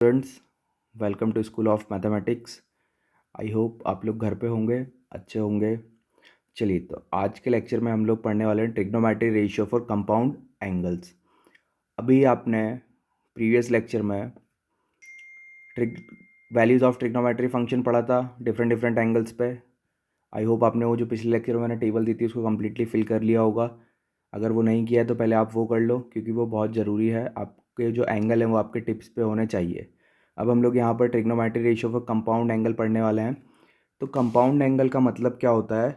Students, welcome to school of mathematics. I hope आप लोग घर पे होंगे, अच्छे होंगे। चलिए, तो आज के लेक्चर में हम लोग पढ़ने वाले हैं trigonometry ratio for compound angles. अभी आपने प्रीवियस लेक्चर में ट्रिग वैल्यूज़ ऑफ ट्रिग्नोमेट्री फंक्शन पढ़ा था डिफरेंट डिफरेंट एंगल्स पे। आई होप आपने वो जो पिछले लेक्चर में मैंने टेबल दी थी उसको कम्प्लीटली फिल कर लिया होगा। अगर वो नहीं किया है तो पहले आप वो कर लो, क्योंकि वो बहुत ज़रूरी है। आपके जो एंगल हैं वो आपके टिप्स पे होने चाहिए। अब हम लोग यहाँ पर trigonometry ratio for compound angle पढ़ने वाले हैं। तो कंपाउंड एंगल का मतलब क्या होता है?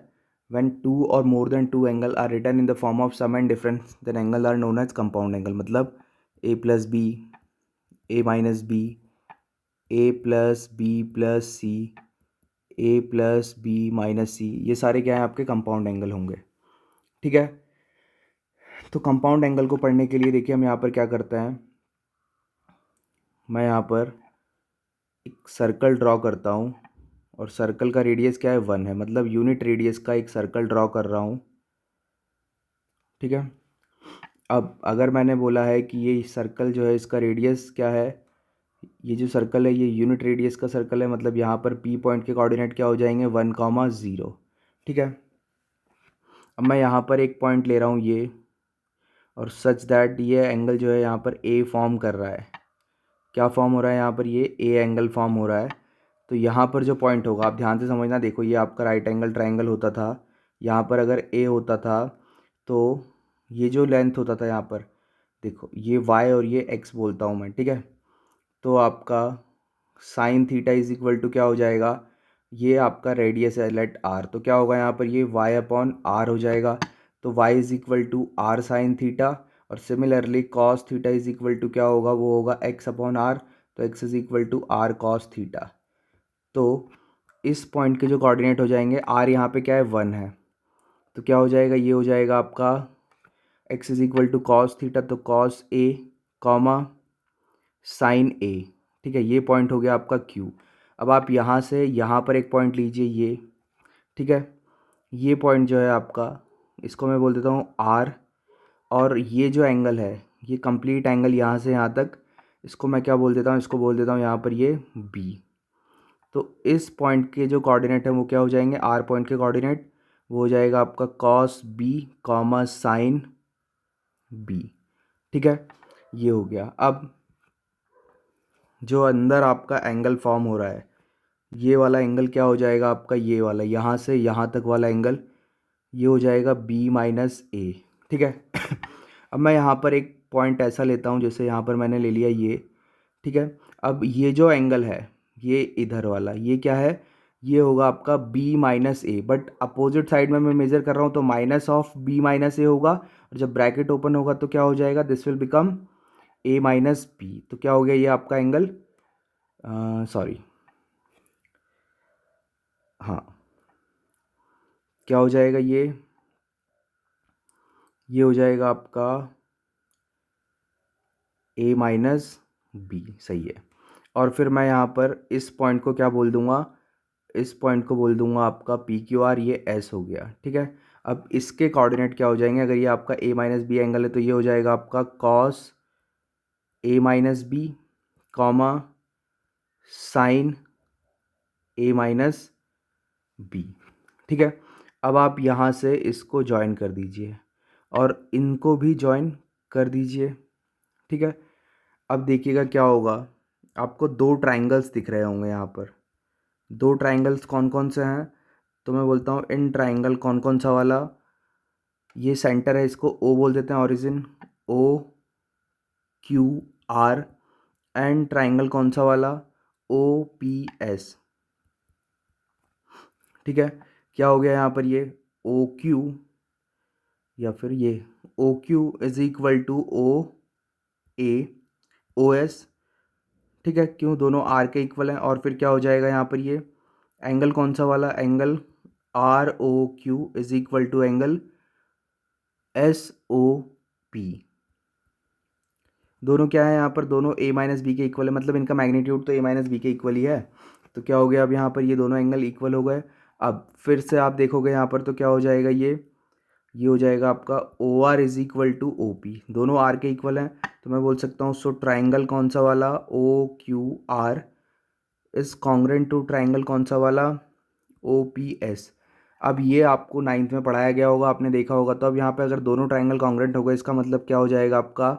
व्हेन टू और more than two angle are written in the form of sum and difference, then angle are known as compound angle. मतलब A plus B, A minus B, A plus B plus C, A plus B minus C, ये सारे क्या हैं? आपके compound angle होंगे। ठीक है। तो कंपाउंड एंगल को पढ़ने के लिए देखिए हम यहाँ पर क्या करते हैं। मैं यहाँ पर एक सर्कल ड्रॉ करता हूँ और सर्कल का रेडियस क्या है? 1 है। मतलब यूनिट रेडियस का एक सर्कल ड्रॉ कर रहा हूँ। ठीक है। अब अगर मैंने बोला है कि ये सर्कल जो है इसका रेडियस क्या है, ये जो सर्कल है ये यूनिट रेडियस का सर्कल है, मतलब यहाँ पर पी पॉइंट के कोऑर्डिनेट क्या हो जाएंगे? 1,0। ठीक है। अब मैं यहाँ पर एक पॉइंट ले रहा हूँ ये, और सच दैट ये एंगल जो है यहाँ पर ए फॉर्म कर रहा है। क्या फॉर्म हो रहा है यहाँ पर? ये ए एंगल फॉर्म हो रहा है। तो यहाँ पर जो पॉइंट होगा, आप ध्यान से समझना। देखो, ये आपका राइट एंगल ट्रायंगल होता था। यहाँ पर अगर ए होता था तो ये जो लेंथ होता था यहाँ पर, देखो ये वाई और ये एक्स बोलता हूँ मैं। ठीक है। तो आपका sine theta is equal to क्या हो जाएगा? ये आपका रेडियस है, लेट आर। तो क्या होगा यहाँ पर? ये वाई अपॉन आर हो जाएगा। तो y is equal to r sine theta. और similarly cos theta is equal to क्या होगा? वो होगा एक्स अपॉन आर। तो x is equal to r cos theta. तो इस पॉइंट के जो कोऑर्डिनेट हो जाएंगे, आर यहाँ पे क्या है? 1 है। तो क्या हो जाएगा? ये हो जाएगा आपका X is equal to cos theta, तो cos A comma sine A. ठीक है। ये पॉइंट हो गया आपका क्यू। अब आप यहाँ से यहाँ पर एक पॉइंट लीजिए ये। ठीक है। ये पॉइंट जो है आपका, इसको मैं बोल देता हूँ आर। और ये जो एंगल है, ये कंप्लीट एंगल यहाँ से यहाँ तक, इसको मैं क्या बोल देता हूँ? इसको बोल देता हूँ यहाँ पर ये बी। तो इस पॉइंट के जो कोऑर्डिनेट है वो क्या हो जाएंगे? आर पॉइंट के कोऑर्डिनेट वो हो जाएगा आपका cos B comma sine B. ठीक है। ये हो गया। अब जो अंदर आपका एंगल फॉर्म हो रहा है, ये वाला एंगल क्या हो जाएगा आपका? ये वाला यहाँ से यहाँ तक वाला एंगल, ये हो जाएगा बी माइनस ए। ठीक है। अब मैं यहाँ पर एक पॉइंट ऐसा लेता हूँ, जैसे यहाँ पर मैंने ले लिया ये। ठीक है। अब ये जो एंगल है, ये इधर वाला, ये क्या है? ये होगा आपका B minus A. But opposite side में मैं मेजर कर रहा हूँ तो minus of B minus A होगा। और जब ब्रैकेट ओपन होगा तो क्या हो जाएगा? This will become A minus B. तो क्या हो गया? ये आपका एंगल, सॉरी, हाँ, क्या हो जाएगा? ये हो जाएगा आपका ए माइनस बी। सही है। और फिर मैं यहाँ पर इस पॉइंट को क्या बोल दूँगा? इस पॉइंट को बोल दूँगा आपका पी क्यू आर। ये एस हो गया। ठीक है। अब इसके कोऑर्डिनेट क्या हो जाएंगे? अगर ये आपका ए माइनस बी एंगल है तो ये हो जाएगा आपका cos A minus B comma sine a minus B. ठीक है। अब आप यहाँ से इसको ज्वाइन कर दीजिए और इनको भी ज्वाइन कर दीजिए। ठीक है। अब देखिएगा क्या होगा। आपको दो ट्रायंगल्स दिख रहे होंगे यहाँ पर। दो ट्रायंगल्स कौन कौन से हैं? तो मैं बोलता हूँ इन ट्रायंगल कौन कौन सा वाला, ये सेंटर है, इसको ओ बोल देते हैं, origin O Q R. And triangle कौन सा वाला? O P S. ठीक है। क्या हो गया यहाँ पर? ये ओ क्यू, या फिर ये O Q is equal to O A O S. ठीक है। क्यों? दोनों आर के इक्वल हैं। और फिर क्या हो जाएगा यहाँ पर? ये एंगल कौन सा वाला? Angle R O Q is equal to angle S O P. दोनों क्या है यहाँ पर? दोनों ए माइनस बी के इक्वल है, मतलब इनका मैग्नीट्यूड तो ए माइनस बी के इक्वल ही है। तो क्या हो गया? अब यहाँ पर ये दोनों एंगल इक्वल हो गए। अब फिर से आप देखोगे यहाँ पर तो क्या हो जाएगा? ये हो जाएगा आपका O R is equal to O P. दोनों आर के इक्वल हैं तो मैं बोल सकता हूँ सो ट्राइंगल कौन सा वाला, O Q R is congruent to triangle कौन सा वाला, ओ पी एस। अब ये आपको नाइन्थ में पढ़ाया गया होगा, आपने देखा होगा। तो अब यहाँ पे अगर दोनों ट्राइंगल कॉन्ग्रेंट हो गए, इसका मतलब क्या हो जाएगा आपका,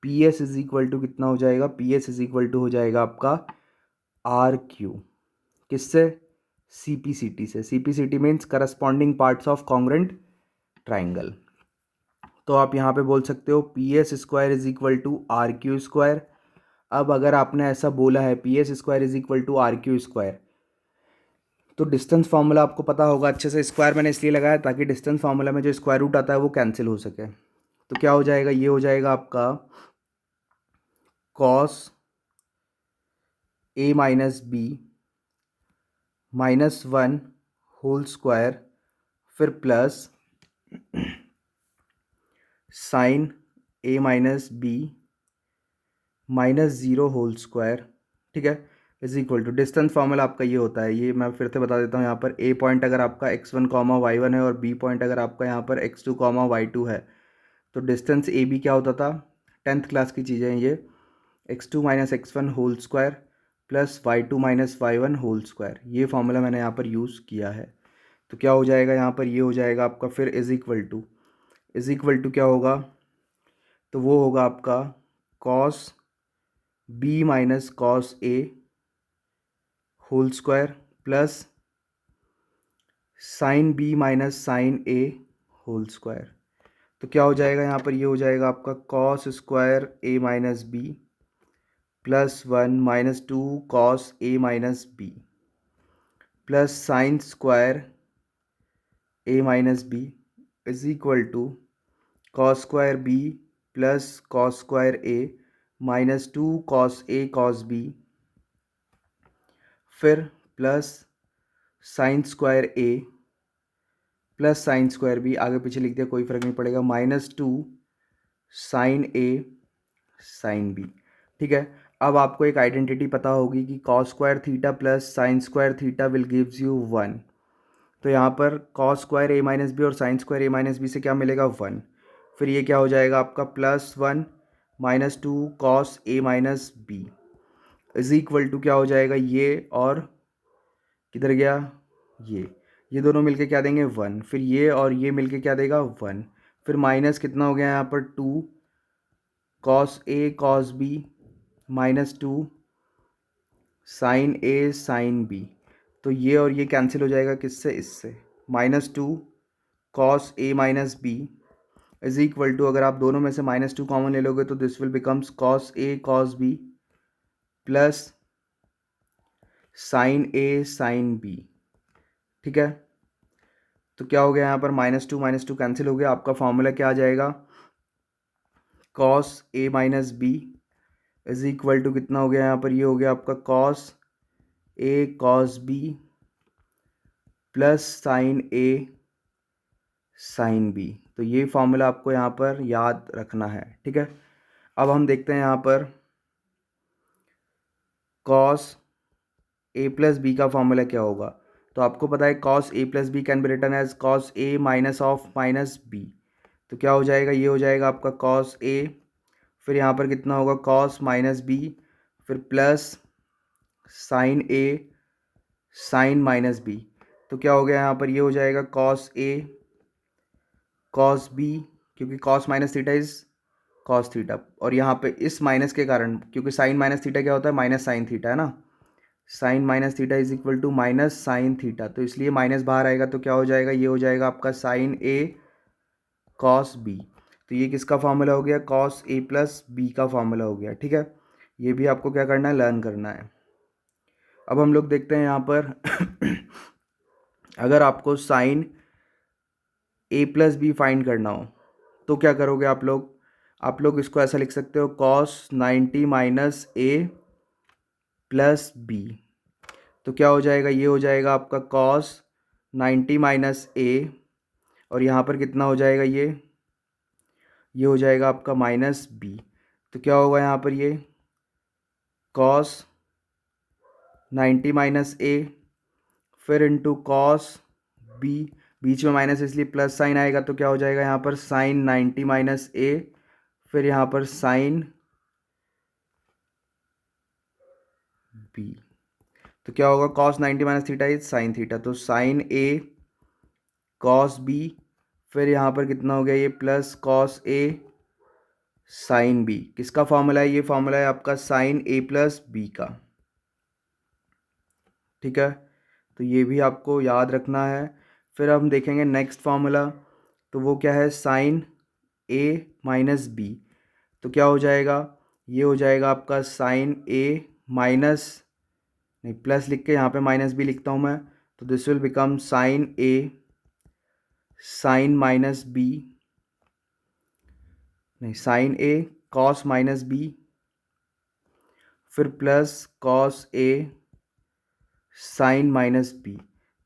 P S is equal to कितना हो जाएगा, P S is equal to हो जाएगा आपका आर क्यू। किससे, सी पी सी टी से। C P C T means corresponding parts of congruent triangle. तो आप यहाँ पे बोल सकते हो P S square is equal to R Q square. अब अगर आपने ऐसा बोला है P S square is equal to R Q square, तो डिस्टेंस फार्मूला आपको पता होगा अच्छे से। स्क्वायर मैंने इसलिए लगाया ताकि डिस्टेंस फार्मूला में जो स्क्वायर रूट आता है वो कैंसिल हो सके। तो क्या हो जाएगा, ये हो जाएगा आपका कॉस ए minus b minus one whole square, फिर plus sine a minus b minus zero whole square, ठीक है, is equal to distance formula आपका ये होता है। ये मैं फिर से बता देता हूँ। यहाँ पर ए पॉइंट अगर आपका x1 कॉमा y1 है और बी पॉइंट अगर आपका यहाँ पर x2 कॉमा y2 है, तो डिस्टेंस ए बी क्या होता था, 10th क्लास की चीज़ें हैं ये, x2 minus x1 whole square plus y2 minus y1 whole square. ये फार्मूला मैंने यहाँ पर यूज़ किया है। तो क्या हो जाएगा यहाँ पर, ये हो जाएगा आपका फिर इज इक्वल टू क्या होगा, तो वो होगा आपका cos B minus cos a whole square plus sine b minus sine a whole square. तो क्या हो जाएगा यहाँ पर, ये हो जाएगा आपका cos square A minus B plus one minus two cos A minus B plus sine square A minus B is equal to cos square B plus cos square A minus two cos A cos B, फिर plus sine square A plus sine square B, आगे पीछे लिख दिया कोई फर्क नहीं पड़ेगा, minus two sine A sine B, ठीक है। अब आपको एक आइडेंटिटी पता होगी कि cos square theta plus sine square theta will gives you one. तो यहाँ पर cos square A minus B और sign square A minus B से क्या मिलेगा, वन। फिर ये क्या हो जाएगा आपका plus one minus two cos A minus B is equal to क्या हो जाएगा, ये और किधर गया, ये दोनों मिलके क्या देंगे, वन। फिर ये और ये मिलके क्या देगा, वन। फिर माइनस कितना हो गया यहाँ पर, two cos A cos B minus two sine A sine B. तो ये और ये कैंसिल हो जाएगा किससे, इससे, minus two cos A minus B is equal to, अगर आप दोनों में से माइनस टू कॉमन ले लोगे तो this will becomes cos A cos B plus sine A sine B, ठीक है। तो क्या हो गया यहाँ पर, माइनस टू कैंसिल हो गया। आपका फॉर्मूला क्या आ जाएगा, cos A minus B is equal to कितना हो गया यहाँ पर, ये हो गया आपका cos A cos B plus sine A sine B. तो ये फॉर्मूला आपको यहाँ पर याद रखना है, ठीक है। अब हम देखते हैं यहाँ पर कॉस ए प्लस बी का फॉर्मूला क्या होगा। तो आपको पता है cos A plus B can be written as cos A minus of minus B. तो क्या हो जाएगा, ये हो जाएगा आपका कॉस ए, फिर यहाँ पर कितना होगा कॉस माइनस बी, फिर plus sine A sine minus B. तो क्या हो गया यहाँ पर, ये हो जाएगा कॉस ए कॉस बी, क्योंकि cos minus theta is cos theta, और यहाँ पे इस माइनस के कारण, क्योंकि साइन माइनस थीटा क्या होता है, माइनस साइन थीटा है ना, sine minus theta is equal to minus sine theta. तो इसलिए माइनस बाहर आएगा तो क्या हो जाएगा, ये हो जाएगा आपका साइन ए कॉस बी। तो ये किसका फॉर्मूला हो गया, कॉस ए प्लस बी का फॉर्मूला हो गया, ठीक है। ये भी आपको क्या करना है, लर्न करना है। अब हम लोग देखते हैं यहाँ पर अगर आपको साइन ए प्लस बी फाइंड करना हो तो क्या करोगे आप लोग इसको ऐसा लिख सकते हो, कॉस 90 माइनस ए प्लस बी। तो क्या हो जाएगा, ये हो जाएगा आपका कॉस 90 माइनस ए, और यहाँ पर कितना हो जाएगा, ये हो जाएगा आपका माइनस बी। तो क्या होगा यहाँ पर, ये कॉस 90 माइनस ए फिर इंटू कॉस बी, बीच में माइनस इसलिए प्लस साइन आएगा, तो क्या हो जाएगा यहाँ पर साइन 90 माइनस ए फिर यहाँ पर साइन बी, तो क्या होगा, cos 90 minus theta is sine theta, तो साइन ए कॉस बी, फिर यहाँ पर कितना हो गया ये plus cos A sine B. किसका फॉर्मूला है, ये फॉर्मूला है आपका साइन ए प्लस बी का। ठीक है, तो ये भी आपको याद रखना है। फिर हम देखेंगे नेक्स्ट फार्मूला, तो वो क्या है, साइन ए माइनस बी, तो क्या हो जाएगा, ये हो जाएगा आपका साइन ए माइनस, नहीं प्लस लिख के यहाँ पे माइनस बी लिखता हूँ मैं, तो this will become sine A sine minus B, नहीं sine A cos minus B, फिर plus cos A sine minus B,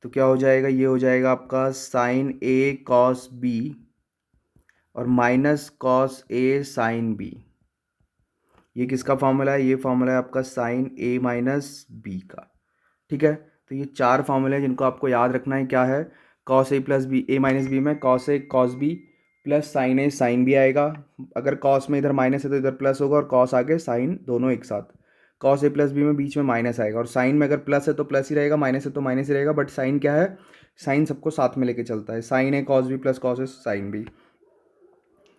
तो क्या हो जाएगा, ये हो जाएगा आपका साइन ए कॉस बी और minus cos A sine B. ये किसका फॉर्मूला है, ये फॉर्मूला है आपका साइन ए माइनस बी का। ठीक है, तो ये चार फॉर्मूले हैं जिनको आपको याद रखना है। क्या है, cos A plus B, A minus B में cos A cos B plus sine A sine B आएगा। अगर कॉस में इधर माइनस है तो इधर प्लस होगा, और कॉस आगे साइन दोनों एक साथ। कॉस ए प्लस बी में बीच में माइनस आएगा, और साइन में अगर प्लस है तो प्लस ही रहेगा, माइनस है तो माइनस ही रहेगा, बट साइन क्या है, साइन सबको साथ में लेके चलता है। Sine A cos B plus cos A sine B,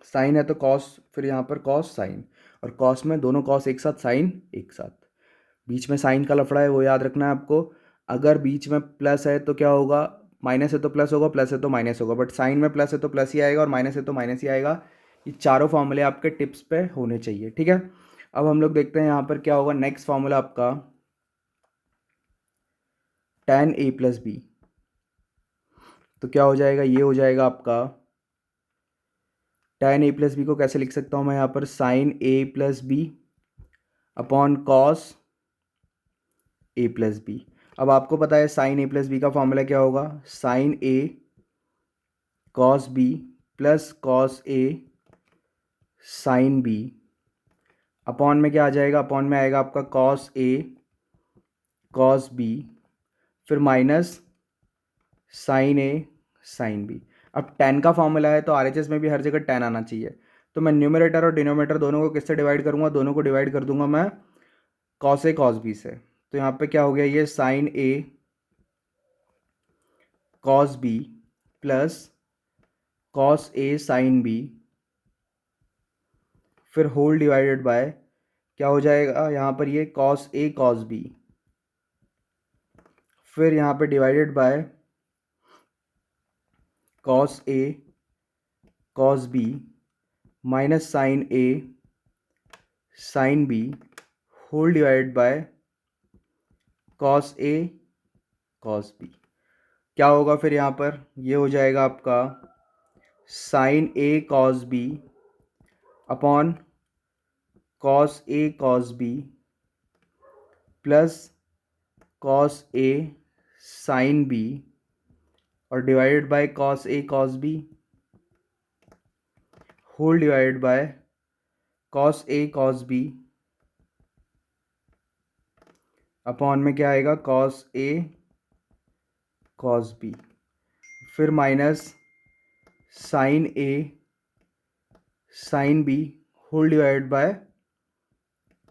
sign है तो कॉस, फिर यहाँ पर कॉस साइन, और कॉस में दोनों कॉस एक साथ, साइन एक साथ। बीच में साइन का लफड़ा है वो याद रखना है आपको। अगर बीच में प्लस है तो क्या होगा, माइनस है तो प्लस होगा, प्लस है तो माइनस होगा, बट साइन में प्लस है तो प्लस ही आएगा और माइनस है तो माइनस ही आएगा। ये चारों फॉर्मूले आपके टिप्स पे होने चाहिए। ठीक है, अब हम लोग देखते हैं यहाँ पर क्या होगा, नेक्स्ट फॉर्मूला आपका tan ए प्लस बी, तो क्या हो जाएगा, ये हो जाएगा आपका tan ए प्लस बी को कैसे लिख सकता हूँ मैं यहाँ पर, sign A plus B upon cos A plus B. अब आपको पता है साइन ए प्लस बी का फॉर्मूला क्या होगा, sign A cos B plus cos A sine B, upon में क्या आ जाएगा, अपॉन में आएगा आपका कॉस ए कॉस बी, फिर minus sine A sine B. अब टेन का फॉर्मूला है तो आरएचएस में भी हर जगह टेन आना चाहिए, तो मैं न्यूमरेटर और डिनोमिनेटर दोनों को किससे डिवाइड करूंगा, दोनों को डिवाइड कर दूंगा मैं कॉस ए कॉस बी से। तो यहाँ पे क्या हो गया, ये sign A cos B plus cos A sine B, फिर होल डिवाइडेड बाय क्या हो जाएगा यहाँ पर, ये कॉस ए कॉस बी, फिर यहाँ पे divided by cos A cos B minus sine A sine B whole divided by cos A cos B. क्या होगा फिर यहाँ पर, ये हो जाएगा आपका sine A cos B upon cos A cos B plus cos A sine B और divided by cos A cos B whole divided by cos A cos B, upon में क्या आएगा, कॉस ए कॉस बी, फिर minus sine A sine B whole divided by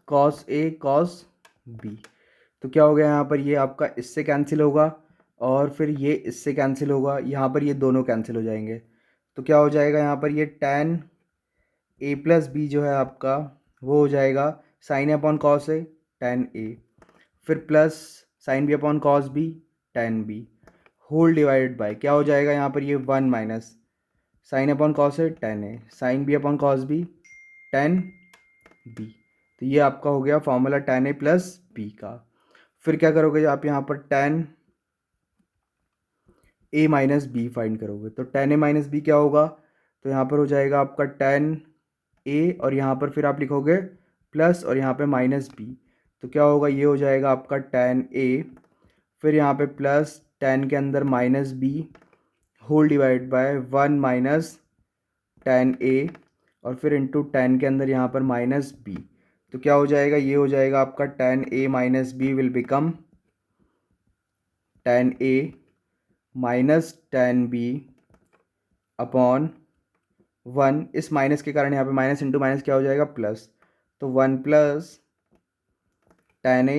cos A cos B. तो क्या हो गया यहाँ पर, ये आपका इससे कैंसिल होगा और फिर ये इससे कैंसिल होगा, यहाँ पर ये दोनों कैंसिल हो जाएंगे। तो क्या हो जाएगा यहाँ पर, ये tan ए प्लस बी जो है आपका वो हो जाएगा sine A upon cos A tan A, फिर plus sine B upon cos B tan B whole divided by क्या हो जाएगा यहाँ पर, ये one minus sine upon cos A tan A sine B upon cos B tan B. तो ये आपका हो गया formula tan A plus B का। फिर क्या करोगे आप यहाँ पर tan A minus B find करोगे, तो tan ए माइनस बी क्या होगा, तो यहाँ पर हो जाएगा आपका tan ए और यहाँ पर फिर आप लिखोगे प्लस और यहाँ पे माइनस बी, तो क्या होगा, ये हो जाएगा आपका tan ए, फिर यहाँ पे प्लस tan के अंदर minus B whole divide by one minus tan A और फिर इंटू tan के अंदर यहाँ पर माइनस बी। तो क्या हो जाएगा, ये हो जाएगा आपका tan A minus B will become tan A minus tan B upon 1 इस माइनस के कारण यहाँ पे माइनस इंटू माइनस क्या हो जाएगा, प्लस। तो 1 plus tan A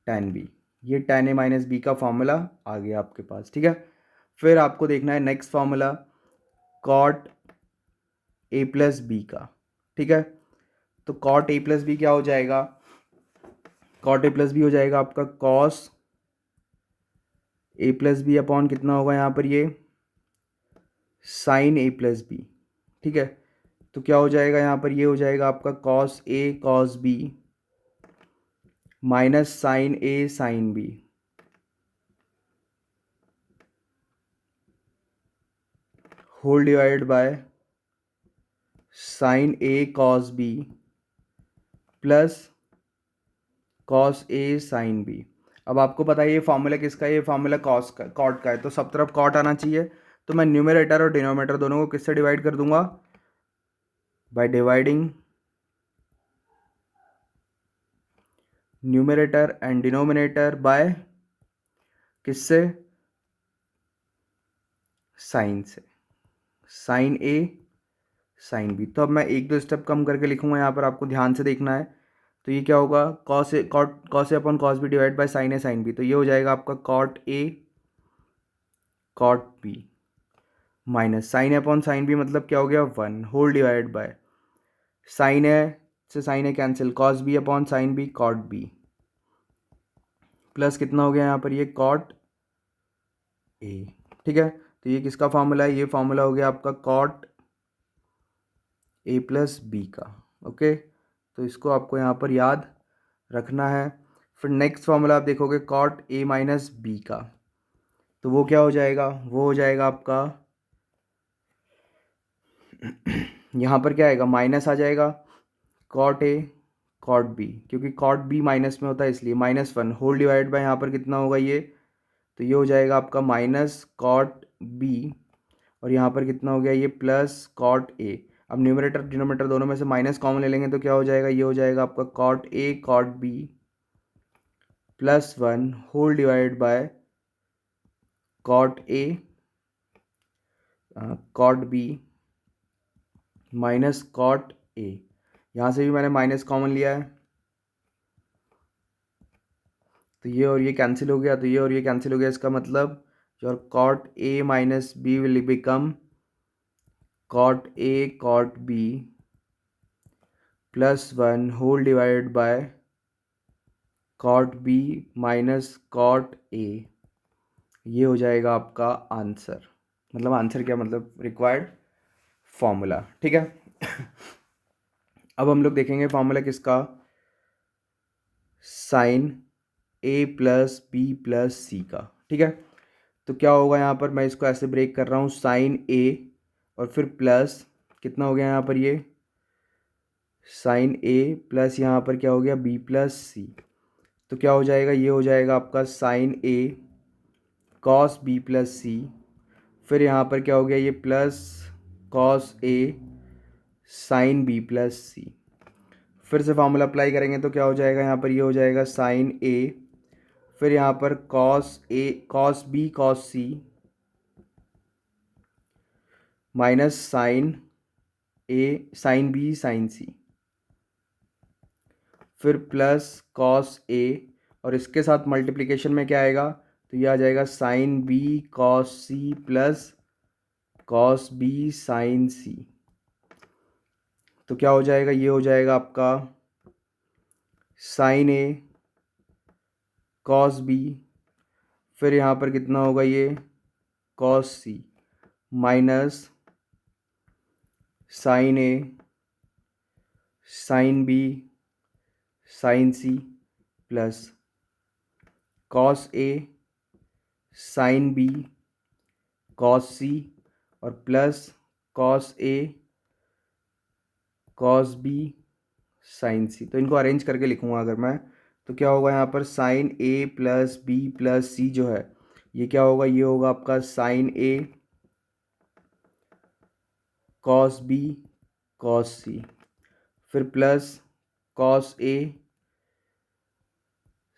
tan B, ये tan A माइनस बी का फॉर्मूला आ गया आपके पास, ठीक है। फिर आपको देखना है next formula cot A plus B का, ठीक है। तो cot A प्लस बी क्या हो जाएगा, cot A प्लस बी हो जाएगा आपका cos A plus B upon कितना होगा यहाँ पर ये sin A प्लस बी, ठीक है। तो क्या हो जाएगा यहाँ पर, ये हो जाएगा आपका cos A cos B minus sin A sin B, whole divide by sin A cos B plus cos A sin B। अब आपको पता है ये फॉर्मूला किसका है, ये फॉर्मूला cos का cot का है, तो सब तरफ cot आना चाहिए। तो मैं न्यूमरेटर और डिनोमिनेटर दोनों को किससे डिवाइड कर दूंगा, by dividing numerator and denominator by किससे, साइन से, साइन ए साइन बी। तो अब मैं एक दो स्टेप कम करके लिखूंगा यहाँ पर, आपको ध्यान से देखना है। तो ये क्या होगा, cos A upon cos B divide by sine A sine B, तो ये हो जाएगा आपका cot A cot B minus sine A upon sine B मतलब क्या हो गया 1 whole divide by sine A से sine A cancel, cos B upon sine B cot B plus कितना हो गया यहाँ पर ये कॉट ए, ठीक है। तो ये किसका फॉर्मूला है, ये फॉर्मूला हो गया आपका कॉट ए प्लस बी का, ओके। तो इसको आपको यहाँ पर याद रखना है। फिर नेक्स्ट फॉर्मूला आप देखोगे कॉट ए माइनस बी का, तो वो क्या हो जाएगा, वो हो जाएगा आपका यहाँ पर क्या आएगा, माइनस आ जाएगा कॉट ए कॉट बी, क्योंकि कॉट बी माइनस में होता है इसलिए -1 होल डिवाइड बाय यहाँ पर कितना होगा ये, तो ये हो जाएगा आपका माइनस कॉट बी और यहाँ पर कितना हो गया ये प्लस कॉट ए। अब न्यूमरेटर डिनोमिनेटर दोनों में से माइनस कॉमन ले लेंगे तो क्या हो जाएगा, ये हो जाएगा आपका cot A cot B +1 whole divide by cot A cot B minus cot A. यहाँ से भी मैंने माइनस कॉमन लिया है, तो ये और ये कैंसिल हो गया, तो ये और ये कैंसिल हो गया, इसका मतलब your cot A minus B will become cot A cot B +1 whole divide by cot B minus cot A. ये हो जाएगा आपका आंसर, मतलब आंसर क्या मतलब रिक्वायर्ड फॉर्मूला, ठीक है। अब हम लोग देखेंगे फॉर्मूला किसका, साइन ए प्लस बी प्लस सी का, ठीक है। तो क्या होगा यहाँ पर, मैं इसको ऐसे ब्रेक कर रहा हूँ, साइन ए और फिर प्लस कितना हो गया यहाँ पर ये साइन ए प्लस यहाँ पर क्या हो गया बी प्लस सी। तो क्या हो जाएगा, ये हो जाएगा आपका sine A cos B plus सी, फिर यहाँ पर क्या हो गया ये plus cos A sine B plus सी। फिर से फॉर्मूला अप्लाई करेंगे तो क्या हो जाएगा यहाँ पर, ये हो जाएगा साइन ए फिर यहाँ पर cos B cos C minus sine A sine B sine C, फिर प्लस कॉस ए और इसके साथ मल्टीप्लिकेशन में क्या आएगा, तो ये आ जाएगा sine B cos C plus cos B sine C. तो क्या हो जाएगा, ये हो जाएगा आपका साइन ए कॉस बी फिर यहाँ पर कितना होगा ये cos C minus sine A sine B sine C plus cos A sine B cos C और plus cos A cos B sine C. तो इनको अरेंज करके लिखूंगा अगर मैं, तो क्या होगा यहाँ पर साइन ए प्लस बी प्लस सी जो है ये क्या होगा, ये होगा आपका sine A cos B cos C फिर plus cos A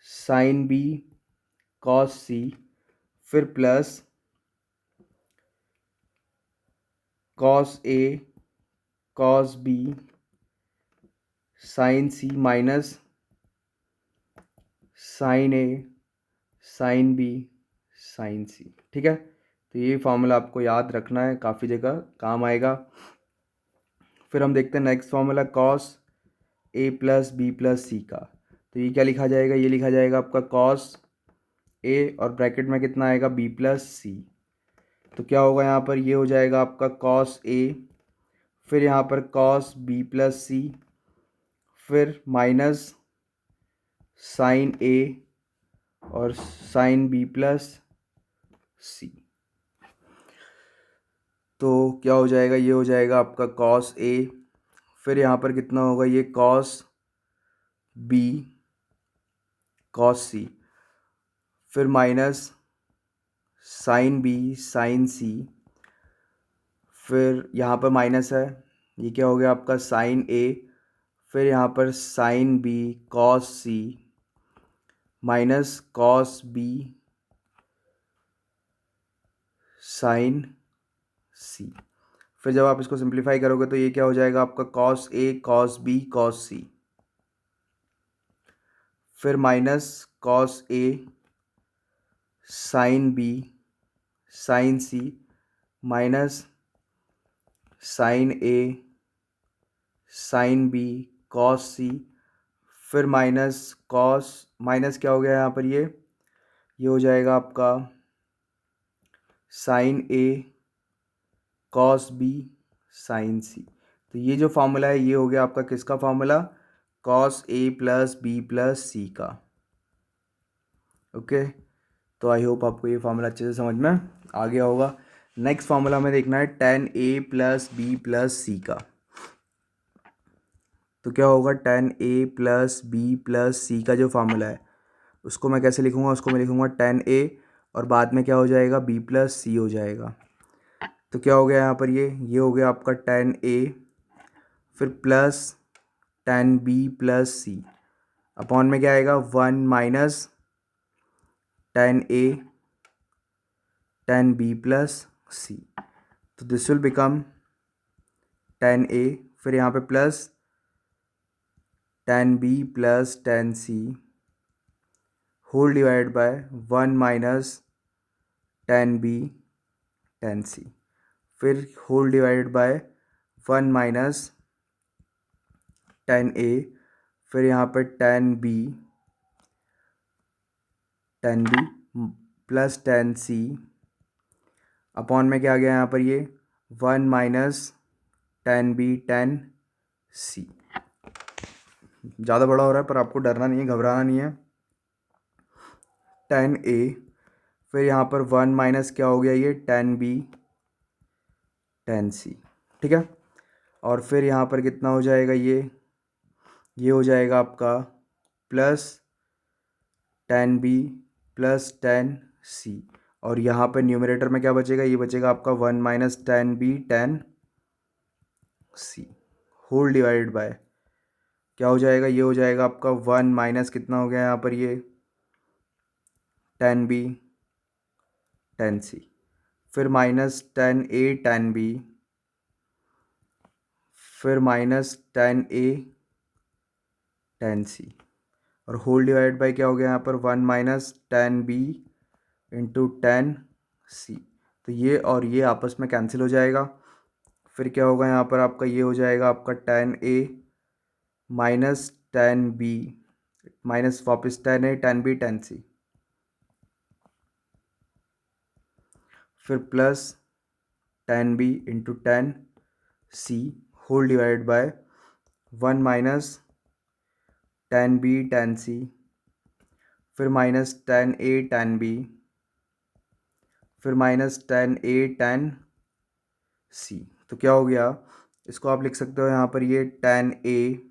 sine B cos C फिर plus cos A cos B sine C minus sine A sine B sine सी। ठीक है, तो ये फार्मूला आपको याद रखना है, काफ़ी जगह काम आएगा। फिर हम देखते हैं next formula cos A plus B plus C का। तो ये क्या लिखा जाएगा, ये लिखा जाएगा आपका कॉस ए और ब्रैकेट में कितना आएगा बी प्लस सी। तो क्या होगा यहाँ पर, ये हो जाएगा आपका कॉस ए, फिर यहाँ पर कॉस बी प्लस सी, फिर माइनस साइन ए और साइन बी प्लस सी। तो क्या हो जाएगा, ये हो जाएगा आपका कॉस ए, फिर यहाँ पर कितना होगा, ये कॉस बी कॉस सी, फिर minus sign B sine C, फिर यहाँ पर माइनस है, ये क्या हो गया आपका साइन ए, फिर यहाँ पर sign B cos C minus cos B sine C. फिर जब आप इसको सिंप्लीफाई करोगे तो ये क्या हो जाएगा आपका cos A cos B cos C, फिर minus cos A sine B sine C minus sine A sine B cos C, फिर माइनस कॉस माइनस क्या हो गया यहाँ पर, ये हो जाएगा आपका sine A cos B sine C. तो ये जो फार्मूला है ये हो गया आपका किसका formula, cos A plus B plus C का। ओके, तो आई होप आपको ये फार्मूला अच्छे से समझ में आ गया होगा। नेक्स्ट फार्मूला हमें देखना है ten A plus B plus C का। तो क्या होगा, ten A plus B plus C का जो फार्मूला है उसको मैं कैसे लिखूँगा, उसको मैं लिखूँगा टेन ए और बाद में क्या हो जाएगा बी प्लस सी हो जाएगा। तो क्या हो गया यहाँ पर, ये हो गया आपका टेन ए, फिर plus tan B plus C, upon में क्या आएगा one minus tan A tan B plus C. तो this will become tan A, फिर यहाँ पे plus tan B plus tan C whole divide by one minus tan B tan C, फिर whole divide by one minus tan A, फिर यहाँ पर tan B plus tan C, upon में क्या आ गया यहाँ पर, ये one minus tan B tan सी। ज़्यादा बड़ा हो रहा है पर आपको डरना नहीं है, घबराना नहीं है। टेन ए, फिर यहाँ पर वन माइनस क्या हो गया, ये टेन बी टेन सी। ठीक है, और फिर यहाँ पर कितना हो जाएगा, ये हो जाएगा आपका plus tan B plus tan C, और यहाँ पर न्यूमरेटर में क्या बचेगा, ये बचेगा आपका one minus tan B tan C whole divide by क्या हो जाएगा, ये हो जाएगा आपका वन माइनस कितना हो गया यहाँ पर, ये टेन बी टेन सी, फिर minus tan A tan B, फिर minus tan A tan C, और होल डिवाइड बाय क्या हो गया यहाँ पर one minus tan B into tan C. तो ये और ये आपस में कैंसिल हो जाएगा, फिर क्या होगा यहाँ पर आपका, ये हो जाएगा आपका tan A minus tan B minus वापस tan A tan B tan C, फिर plus tan B into tan C whole divide by one minus tan B tan C, फिर minus tan A tan B, फिर minus tan A tan C. तो क्या हो गया, इसको आप लिख सकते हो यहाँ पर, ये टेन ए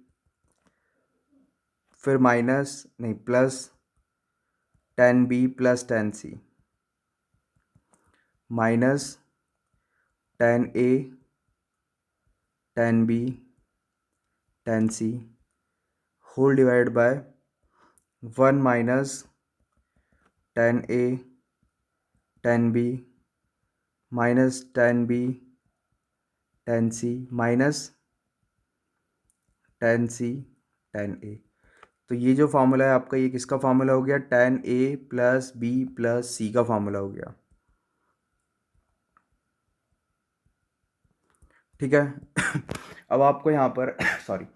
फिर माइनस नहीं plus tan B plus tan C minus tan A tan B tan C whole divide by one minus tan A tan B minus tan B tan C minus tan C tan A. तो ये जो formula है आपका, ये किसका formula हो गया? Ten A plus B plus C का फार्मूला हो गया। ठीक है। अब आपको यहाँ पर सॉरी,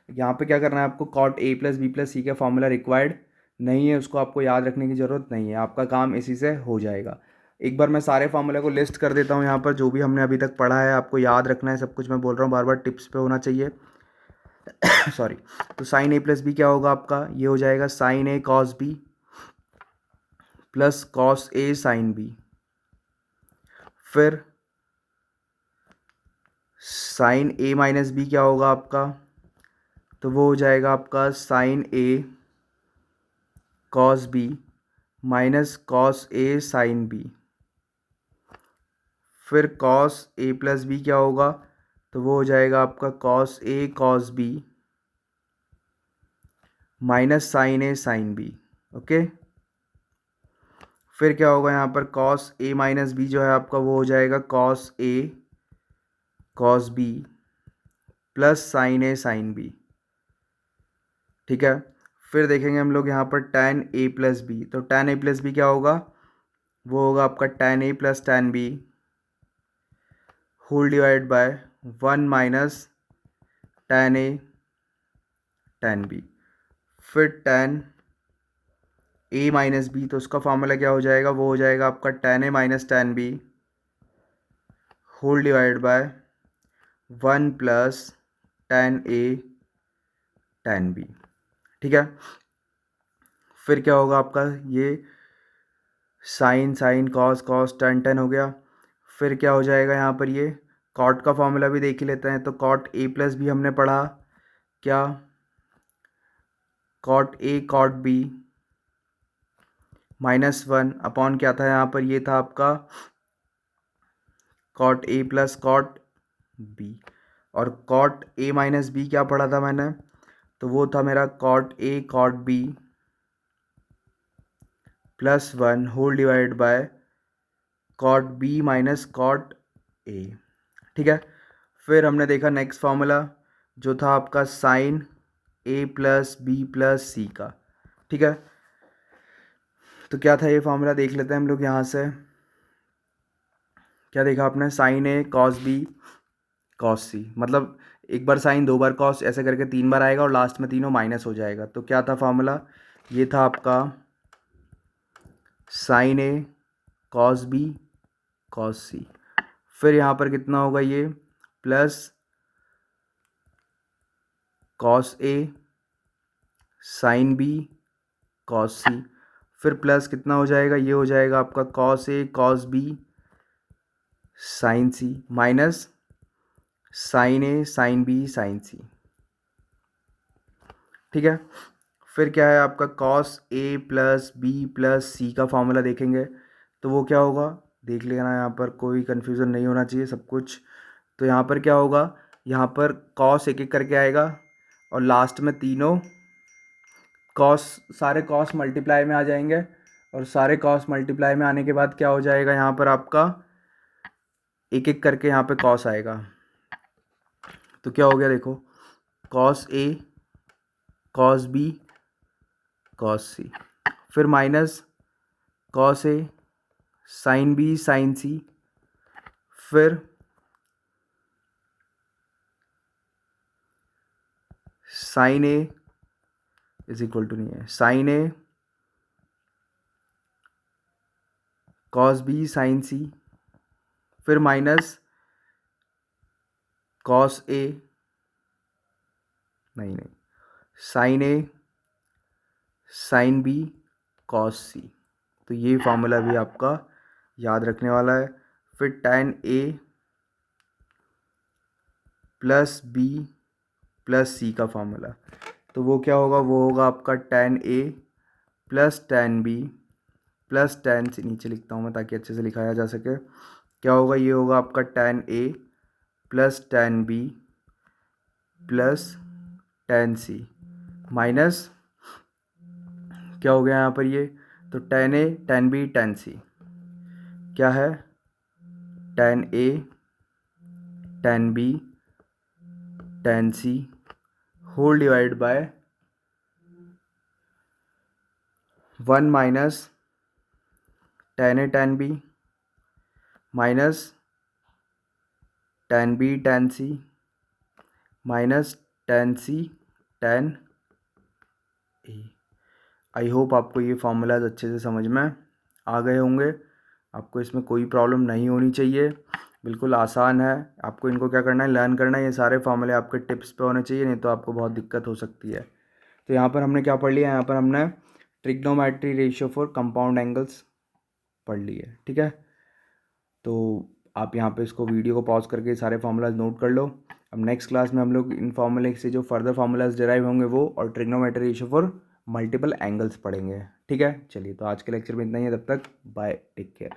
यहाँ पे क्या करना है आपको? Cot A plus B plus C का फार्मूला रिक्वायर्ड नहीं है, उसको आपको याद रखने की ज़रूरत नहीं है, आपका काम इसी से हो जाएगा। एक बार मैं सारे फार्मूले को लिस्ट कर देता हूँ यहाँ पर, जो भी हमने अभी तक पढ़ा है आपको याद रखना है सब कुछ। मैं बोल रहा हूँ बार बार, टिप्स पे होना चाहिए। सॉरी। तो साइन ए प्लस बी क्या होगा आपका? ये हो जाएगा sine A cos B plus cos A sine B. फिर साइन ए माइनस बी क्या होगा आपका? तो वो हो जाएगा आपका sine A cos B minus cos A sine B. फिर कॉस ए प्लस बी क्या होगा? तो वो हो जाएगा आपका cos A cos B minus sine A sine B. Okay. फिर क्या होगा यहाँ पर? कॉस ए माइनस बी जो है आपका, वो हो जाएगा cos A cos B plus sine A sine B. ठीक है। फिर देखेंगे हम लोग यहाँ पर टेन ए प्लस बी। तो टेन ए प्लस बी क्या होगा? वो होगा आपका tan A plus tan B whole divide by one minus tan A tan B. फिर टेन ए माइनस बी, तो उसका फॉर्मूला क्या हो जाएगा? वो हो जाएगा आपका tan A minus tan B whole divide by one plus tan A tan B. ठीक है। फिर क्या होगा आपका? ये sine sine cos cos tan tan हो गया। फिर क्या हो जाएगा यहाँ पर? ये कॉट का फॉर्मूला भी देख ही लेते हैं। तो कॉट ए प्लस बी हमने पढ़ा क्या? Cot A cot B minus one upon क्या था यहाँ पर? ये था आपका cot A plus cot B. और कॉट ए माइनस बी क्या पढ़ा था मैंने? तो वो था मेरा cot A cot B plus one whole divide by cot B minus cot A. ठीक है। फिर हमने देखा नेक्स्ट फार्मूला जो था आपका साइन ए प्लस बी प्लस सी का। ठीक है। तो क्या था ये फार्मूला? देख लेते हैं हम लोग यहाँ से। क्या देखा आपने? Sign A cos B cos सी, मतलब एक बार साइन दो बार कॉस, ऐसे करके तीन बार आएगा और लास्ट में तीनों माइनस हो जाएगा। तो क्या था फार्मूला? ये था आपका sine A cos B cos C. फिर यहाँ पर कितना होगा? ये plus cos A sine B cos C. फिर प्लस कितना हो जाएगा? ये हो जाएगा आपका cos A cos B sine C minus sine A sine B sine सी। ठीक है। फिर क्या है आपका? Cos A plus B plus C का फॉर्मूला देखेंगे तो वो क्या होगा? देख लेना, यहाँ पर कोई कन्फ्यूज़न नहीं होना चाहिए सब कुछ। तो यहाँ पर क्या होगा? यहाँ पर कॉस एक एक करके आएगा और लास्ट में तीनों कॉस, सारे कॉस मल्टीप्लाई में आ जाएंगे। और सारे कॉस मल्टीप्लाई में आने के बाद क्या हो जाएगा? यहाँ पर आपका एक एक करके यहाँ पे कॉस आएगा। तो क्या हो गया देखो? Cos A cos B cos C. फिर minus cos A sine B sine C. फिर sine A is equal to, नहीं है, sine A cos B sine C. फिर माइनस कॉस ए, नहीं नहीं, sine A sine B cos C. तो ये formula भी आपका याद रखने वाला है। फिर tan A plus B plus C का फार्मूला, तो वो क्या होगा? वो होगा आपका tan A plus tan B plus tan C. नीचे लिखता हूँ मैं ताकि अच्छे से लिखाया जा सके। क्या होगा? ये होगा आपका tan A plus tan B plus tan C minus क्या हो गया यहाँ पर? ये तो tan A tan B tan C क्या है? tan A tan B tan C whole divide by 1 minus tan A tan B minus tan B tan C minus tan C tan A। I hope आपको ये formulas अच्छे से समझ में आ गए होंगे। आपको इसमें कोई प्रॉब्लम नहीं होनी चाहिए, बिल्कुल आसान है। आपको इनको क्या करना है, लर्न करना है। ये सारे फार्मूले आपके टिप्स पे होने चाहिए, नहीं तो आपको बहुत दिक्कत हो सकती है। तो यहाँ पर हमने क्या पढ़ लिया, यहाँ पर हमने trigonometry ratio for compound angles पढ़ ली है। ठीक है, तो आप यहाँ पे इसको वीडियो को पॉज करके सारे फार्मूलाज नोट कर लो। अब नेक्स्ट क्लास में हम लोग इन फार्मूले से जो फर्दर फार्मूलाज डिराइव होंगे वो और trigonometry ratio for multiple angles पढ़ेंगे। ठीक है, चलिए तो आज के लेक्चर में इतना ही है। तब तक बाय, टेक केयर।